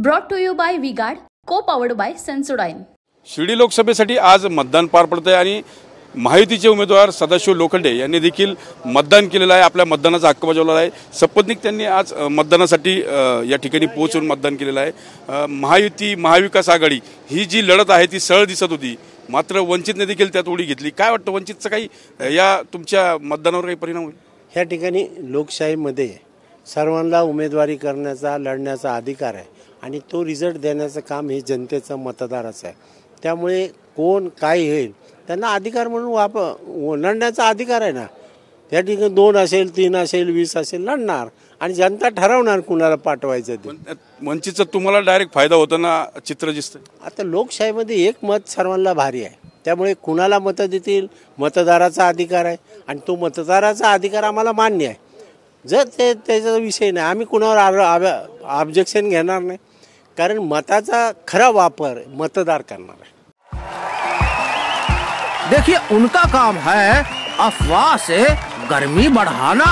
Brought to you by V-Guard, co-powered by Sensodyne. Shirdi लोकसभेसाठी आज मतदान पार पडतंय आणि महायुतीचे उमेदवार सदाशिव लोखंडे यांनी देखील मतदान केलेलं आहे, आपल्या मतदानाचा हक्क बजावलेला आहे। सपत्नीक त्यांनी आज मतदानासाठी या ठिकाणी पोहोचून मतदान केलेलं आहे। महायुती महाविकास आघाडी ही जी लढत आहे ती सरळ दिसत होती, मात्र वंचितने देखील त्यात उडी घेतली। काय वाटतं, वंचितचा काही या तुमच्या मतदानावर काही परिणाम होईल? ह्या ठिकाणी लोकशाहीमध्ये सर्वांना उमेदवारी करण्याचा लढण्याचा अधिकार आहे आणि तो रिझल्ट देण्याचं काम हे जनतेचं मतदाराचं आहे। त्यामुळे कोण काय होईल त्यांना अधिकार म्हणून लढण्याचा अधिकार आहे ना। त्या ठिकाणी 2 असेल 3 असेल 20 असेल लढणार आणि जनता ठरवणार कुणाला पाठवायचं ते। वंचितचा तुम्हाला डायरेक्ट फायदा होताना चित्र दिसतं। आता लोकशाहीमध्ये एक मत सर्वांना भारी आहे, त्यामुळे कुणाला मतं देतील मतदाराचा अधिकार आहे आणि तो मतदाराचा अधिकार आम्हाला मान्य आहे। जर ते त्याचा विषय नाही, आम्ही कुणावर ऑब्जेक्शन घेणार नाही, कारण मताचा खरा वापर मतदार करणार आहे। देखिए, उनका काम है अफवाह से गर्मी बढ़ाना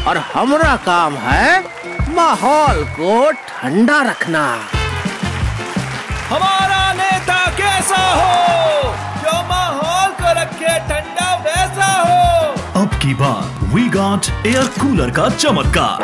और हमारा काम है माहौल को ठंडा रखना। हमारा नेता कैसा हो जो माहौल को रखे ठंडा वैसा हो। अब की बात वी-गार्ड एयर कूलर का चमत्कार।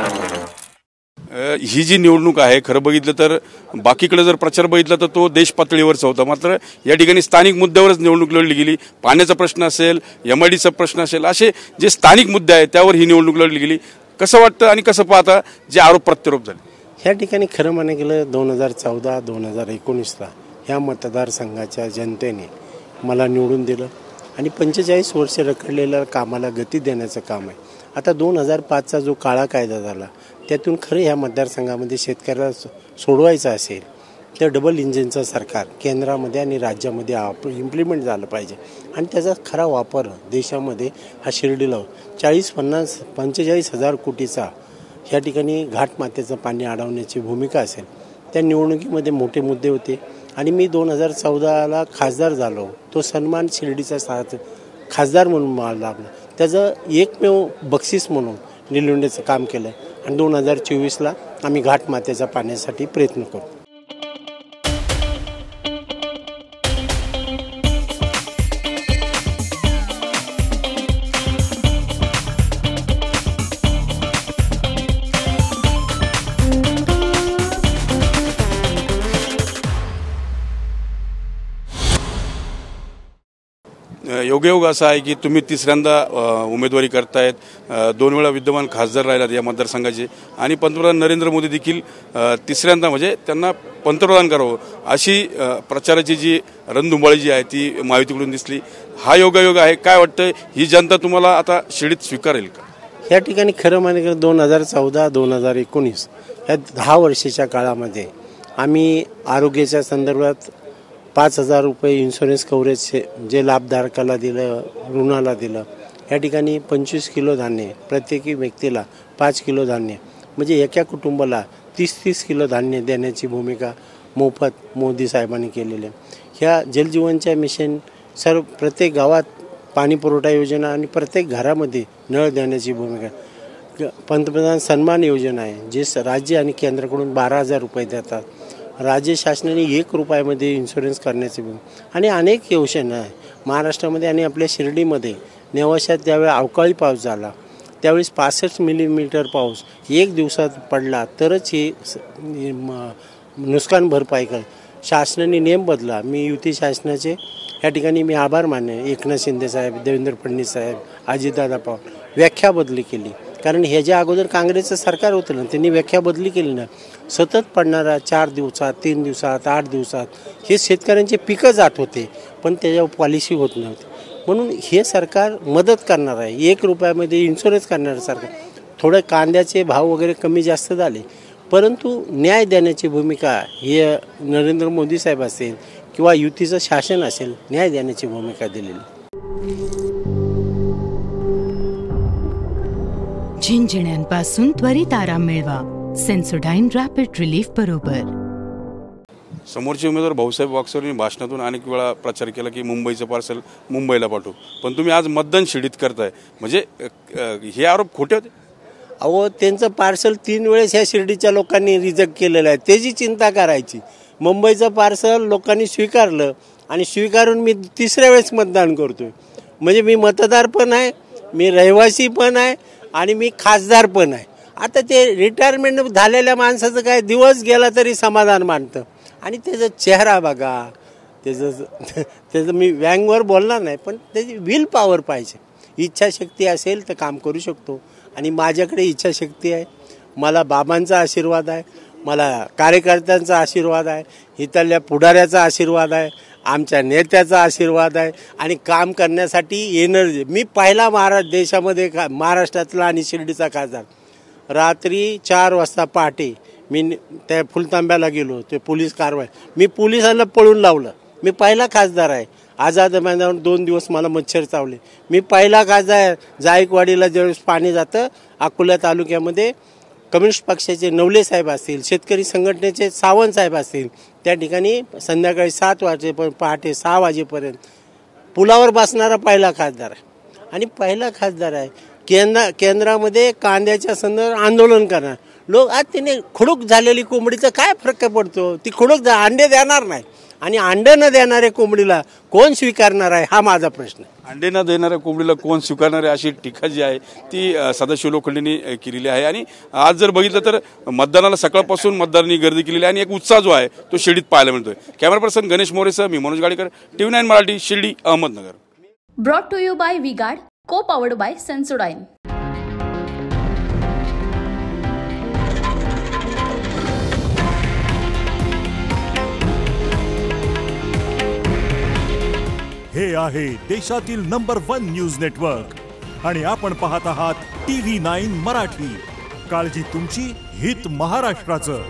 ही जी निवडणूक आहे, खरं बघितलं तर बाकीकडे जर प्रचार बघितला तर तो देश पातळीवरचा होता, मात्र या ठिकाणी स्थानिक मुद्द्यावरच निवडणूक लढली गेली। पाण्याचा प्रश्न असेल, MIDचा प्रश्न असेल, असे जे स्थानिक मुद्दे आहेत त्यावर ही निवडणूक लढली गेली। कसं वाटतं आणि कसं पाहता जे आरोप प्रत्यारोप झाले? ह्या ठिकाणी खरं म्हणायला गेलं 2014-2019ला ह्या मतदारसंघाच्या जनतेने मला निवडून दिलं आणि 45 वर्ष रखडलेल्या कामाला गती देण्याचं काम आहे। आता 2005चा जो काळा कायदा झाला त्यातून खरं ह्या मतदारसंघामध्ये शेतकऱ्याला सोडवायचं असेल तर डबल इंजिनचं सरकार केंद्रामध्ये आणि राज्यामध्ये इम्प्लिमेंट झालं पाहिजे आणि त्याचा खरा वापर देशामध्ये हा शिर्डीला 40-45 हजार कोटीचा ह्या ठिकाणी घाटमातेचं पाणी अडवण्याची भूमिका असेल। त्या निवडणुकीमध्ये मोठे मुद्दे होते आणि मी 2014ला खासदार झालो, तो सन्मान शिर्डीचा खासदार म्हणून मला लाभला। त्याचं एकमेव बक्षीस म्हणून निलवण्याचं काम केलं आणि 2024ला आम्ही घाटमातेच्या पाण्यासाठी प्रयत्न करू। योगायोग असा आहे की तुम्ही तिसऱ्यांदा उमेदवारी करतायत, 2 वेळा विद्यमान खासदार राहिलात या मतदारसंघाचे आणि पंतप्रधान नरेंद्र मोदी देखील तिसऱ्यांदा म्हणजे त्यांना पंतप्रधान करावं अशी प्रचाराची जी रणधुमाळी जी आहे ती महायुतीकडून दिसली। हा योगायोग आहे। काय वाटतं, ही जनता तुम्हाला आता शिर्डीत स्वीकारेल का? या ठिकाणी खरं म्हणजे 2014-2019 या 10 वर्षाच्या काळामध्ये आम्ही आरोग्याच्या संदर्भात 5,000 रुपये इन्शुरन्स कव्हरेज जे लाभधारकाला दिलं, ऋणाला दिलं। या ठिकाणी 25 किलो धान्य, प्रत्येकी व्यक्तीला 5 किलो धान्य, म्हणजे एका कुटुंबाला 30 किलो धान्य देण्याची भूमिका मोफत मोदी साहेबांनी केलेली आहे। ह्या जलजीवनच्या मिशन प्रत्येक गावात पाणी पुरवठा योजना आणि प्रत्येक घरामध्ये नळ देण्याची भूमिका। पंतप्रधान सन्मान योजना आहे जे राज्य आणि केंद्राकडून 12,000 रुपये देतात। राज्य शासनाने 1 रुपयामध्ये इन्शुरन्स करण्याची आणि अनेक योजना आहे महाराष्ट्रामध्ये आणि आपल्या शिर्डीमध्ये। नेवाशात ज्यावेळी अवकाळी पाऊस झाला त्यावेळेस 65 मिलीमीटर पाऊस 1 दिवसात पडला तरच ही नुकसान भरपाई कर शासनाने नियम बदला। मी युती शासनाचे या ठिकाणी मी आभार मानणे, एकनाथ शिंदे साहेब, देवेंद्र फडणवीस साहेब, अजितदादा पवार व्याख्या बदली केली, कारण ह्याच्या अगोदर काँग्रेसचं सरकार होतं ना, त्यांनी व्याख्या बदली केली ना। सतत पडणारा 4 दिवसात 3 दिवसात 8 दिवसात हे शेतकऱ्यांचे पिकं जात होते, पण त्याच्यावर पॉलिसी होत नव्हती। म्हणून हे सरकार मदत करणार आहे, 1 रुपयामध्ये इन्शुरन्स करणारं सरकार। थोडं कांद्याचे भाव वगैरे कमी जास्त झाले, परंतु न्याय देण्याची भूमिका हे नरेंद्र मोदी साहेब असेल किंवा युतीचं शासन असेल, न्याय देण्याची भूमिका दिलेली। झिंझिण्यांपासून त्वरित आराम मिळवा सेन्सोडाइन रॅपिड रिलीफ बरोबर। समोरचे उमेदवार भाऊसाहेब वागचौरेंनी भाषणातून अनेक वेळा प्रचार केला की मुंबईचं पार्सल मुंबईला पाठवू, पण तुम्ही आज मतदान शिर्डीत करताय, म्हणजे हे आरोप खोटे होते? अहो त्यांचं पार्सल 3 वेळेस ह्या शिर्डीच्या लोकांनी रिजेक्ट केलेलं आहे, त्याची चिंता करायची. मुंबईचं पार्सल लोकांनी स्वीकारलं आणि स्वीकारून मी 3ऱ्या वेळेस मतदान करतोय. म्हणजे मी मतदार पण आहे, मी रहिवासी पण आहे आणि मी खासदार पण आहे. आता ते रिटायरमेंट झालेल्या माणसाचं काय दिवस गेला तरी समाधान मानतं. आणि त्याचा चेहरा बघा, त्याचं मी व्यंगवर बोलणार नाही, पण त्याची विल पॉवर पाहिजे. इच्छाशक्ती असेल तर काम करू शकतो. आणि माझ्याकडे इच्छाशक्ती आहे, मला बाबांचा आशीर्वाद आहे, मला कार्यकर्त्यांचा आशीर्वाद आहे, इथल्या पुढाऱ्याचा आशीर्वाद आहे, आमच्या नेत्याचा आशीर्वाद आहे आणि काम करण्यासाठी एनर्जी. मी पहिला देशामध्ये महाराष्ट्रातला आणि शिर्डीचा खासदार. रात्री 4 वाजता पहाटे मी त्या फुलतांब्याला गेलो, ते पोलीस कारवाई, मी पोलिसांना पळून लावलं. मी पहिला खासदार आहे. आझाद मैदानावर 2 दिवस मला मच्छर चावले. मी पहिला खासदार. जायकवाडीला ज्यावेळेस पाणी जातं अकोला तालुक्यामध्ये, कम्युनिस्ट पक्षाचे नवले साहेब असतील, शेतकरी संघटनेचे सावंत साहेब असतील, त्या ठिकाणी संध्याकाळी 7 वाजेपर्यंत पहाटे 6 वाजेपर्यंत पुलावर बसणारा पहिला खासदार आहे. आणि पहिला खासदार आहे. केंद्रामध्ये कांद्याच्या संदर्भात आंदोलन करणार लोक. आज तिने खुडूक झालेली कोंबडीचा काय फरक पडतो? ती खुडूक अंडे देणार नाही आणि अंडे न देणाऱ्या कोंबडीला कोण स्वीकारणार आहे, हा माझा प्रश्न. अंडे न देणाऱ्या कोंबडीला कोण स्वीकारणार आहे अशी टीका जी आहे ती सदाशिव लोखंडेंनी केलेली आहे. आणि आज जर बघितलं तर मतदानाला सकाळपासून मतदारांनी गर्दी केलेली आहे आणि एक उत्साह जो आहे तो शिर्डीत पाहायला मिळतोय. कॅमेरा पर्सन गणेश मोरेसह मी Manoj Gadekar, TV9 Marathi, Shirdi, Ahmednagar. Brought to you by V-Guard, co-powered bye Sensodyne. हे आहे देशातील नंबर 1 न्यूज नेटवर्क आणि आपण पाहत आहात TV9 मराठी. काळजी तुमची, हित महाराष्ट्राचं.